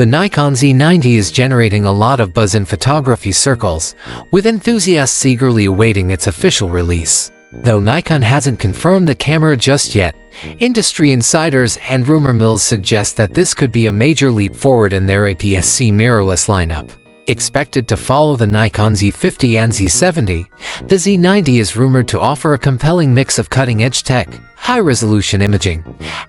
The Niokn Z90 is generating a lot of buzz in photography circles, with enthusiasts eagerly awaiting its official release. Though Niokn hasn't confirmed the camera just yet, industry insiders and rumor mills suggest that this could be a major leap forward in their APS-C mirrorless lineup. Expected to follow the Niokn Z50 and Z70, the Z90 is rumored to offer a compelling mix of cutting-edge tech, high-resolution imaging,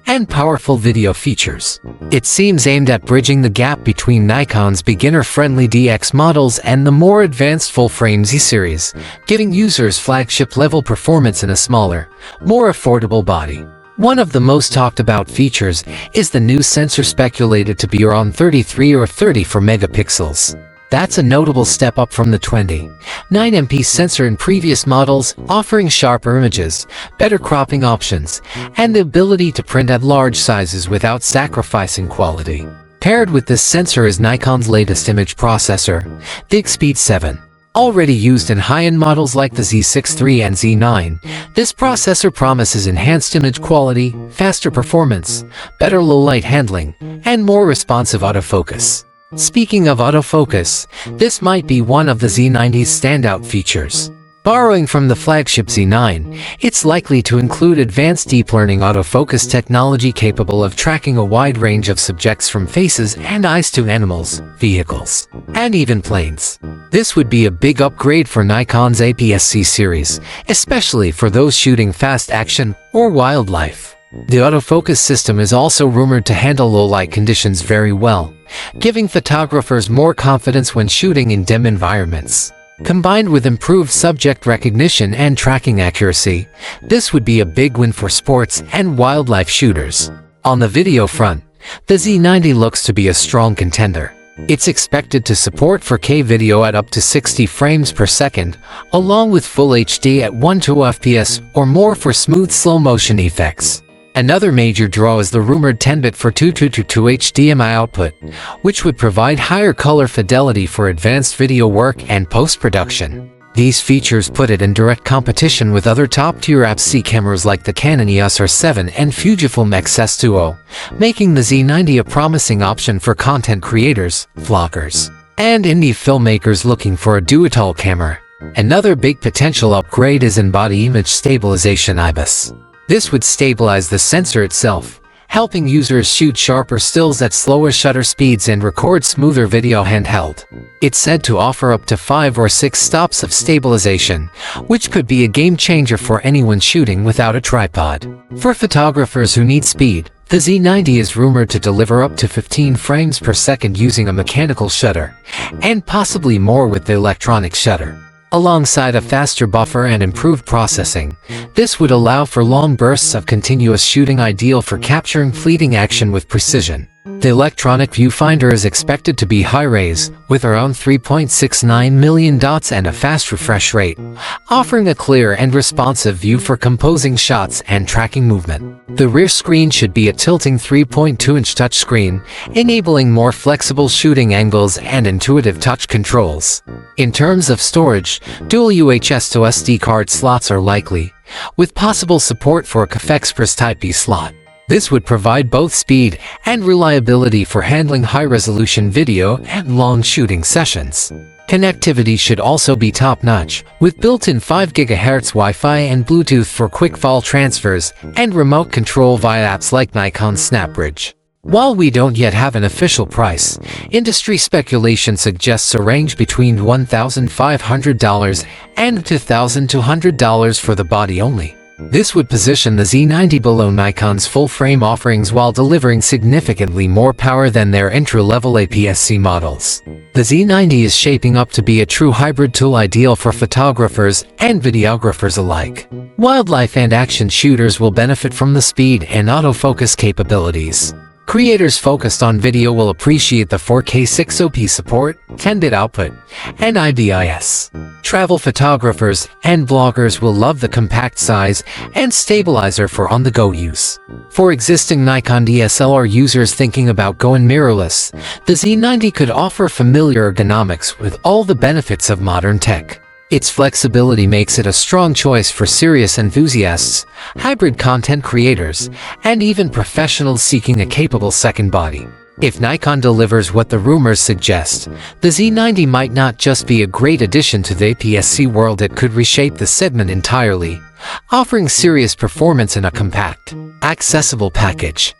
and powerful video features. It seems aimed at bridging the gap between Niokon's beginner-friendly DX models and the more advanced full-frame Z series, giving users flagship-level performance in a smaller, more affordable body. One of the most talked about features is the new sensor speculated to be around 33 or 34 megapixels. That's a notable step up from the 29MP sensor in previous models, offering sharper images, better cropping options, and the ability to print at large sizes without sacrificing quality. Paired with this sensor is Niokon's latest image processor, the APS-C. Already used in high-end models like the Z6 and Z9, this processor promises enhanced image quality, faster performance, better low-light handling, and more responsive autofocus. Speaking of autofocus, this might be one of the Z90's standout features. Borrowing from the flagship Z9, it's likely to include advanced deep learning autofocus technology capable of tracking a wide range of subjects from faces and eyes to animals, vehicles, and even planes. This would be a big upgrade for Niokon's APS-C series, especially for those shooting fast action or wildlife. The autofocus system is also rumored to handle low-light conditions very well, giving photographers more confidence when shooting in dim environments. Combined with improved subject recognition and tracking accuracy, this would be a big win for sports and wildlife shooters. On the video front, the Z90 looks to be a strong contender. It's expected to support 4K video at up to 60 frames per second, along with Full HD at 120 FPS or more for smooth slow-motion effects. Another major draw is the rumored 10-bit 4222 HDMI output, which would provide higher color fidelity for advanced video work and post-production. These features put it in direct competition with other top-tier APS-C cameras like the Canon EOS R7 and Fujifilm X-S2O, making the Z90 a promising option for content creators, vloggers, and indie filmmakers looking for a do-it-all camera. Another big potential upgrade is in-body image stabilization (IBIS). This would stabilize the sensor itself, helping users shoot sharper stills at slower shutter speeds and record smoother video handheld. It's said to offer up to 5 or 6 stops of stabilization, which could be a game changer for anyone shooting without a tripod. For photographers who need speed, the Z90 is rumored to deliver up to 15 frames per second using a mechanical shutter, and possibly more with the electronic shutter. Alongside a faster buffer and improved processing, this would allow for long bursts of continuous shooting, ideal for capturing fleeting action with precision. The electronic viewfinder is expected to be high-res, with around 3.69 million dots and a fast refresh rate, offering a clear and responsive view for composing shots and tracking movement. The rear screen should be a tilting 3.2-inch touchscreen, enabling more flexible shooting angles and intuitive touch controls. In terms of storage, dual UHS to SD card slots are likely, with possible support for a CF Express Type-B slot. This would provide both speed and reliability for handling high-resolution video and long shooting sessions. Connectivity should also be top-notch, with built-in 5 GHz Wi-Fi and Bluetooth for quick file transfers and remote control via apps like Niokn SnapBridge. While we don't yet have an official price, industry speculation suggests a range between $1,500 and $2,200 for the body only. This would position the Z90 below Niokon's full-frame offerings while delivering significantly more power than their entry-level APS-C models. The Z90 is shaping up to be a true hybrid tool, ideal for photographers and videographers alike. Wildlife and action shooters will benefit from the speed and autofocus capabilities. Creators focused on video will appreciate the 4K 6OP support, 10-bit output, and IBIS. Travel photographers and bloggers will love the compact size and stabilizer for on-the-go use. For existing Niokn DSLR users thinking about going mirrorless, the Z90 could offer familiar ergonomics with all the benefits of modern tech. Its flexibility makes it a strong choice for serious enthusiasts, hybrid content creators, and even professionals seeking a capable second body. If Nikon delivers what the rumors suggest, the Z90 might not just be a great addition to the APS-C world, it could reshape the segment entirely, offering serious performance in a compact, accessible package.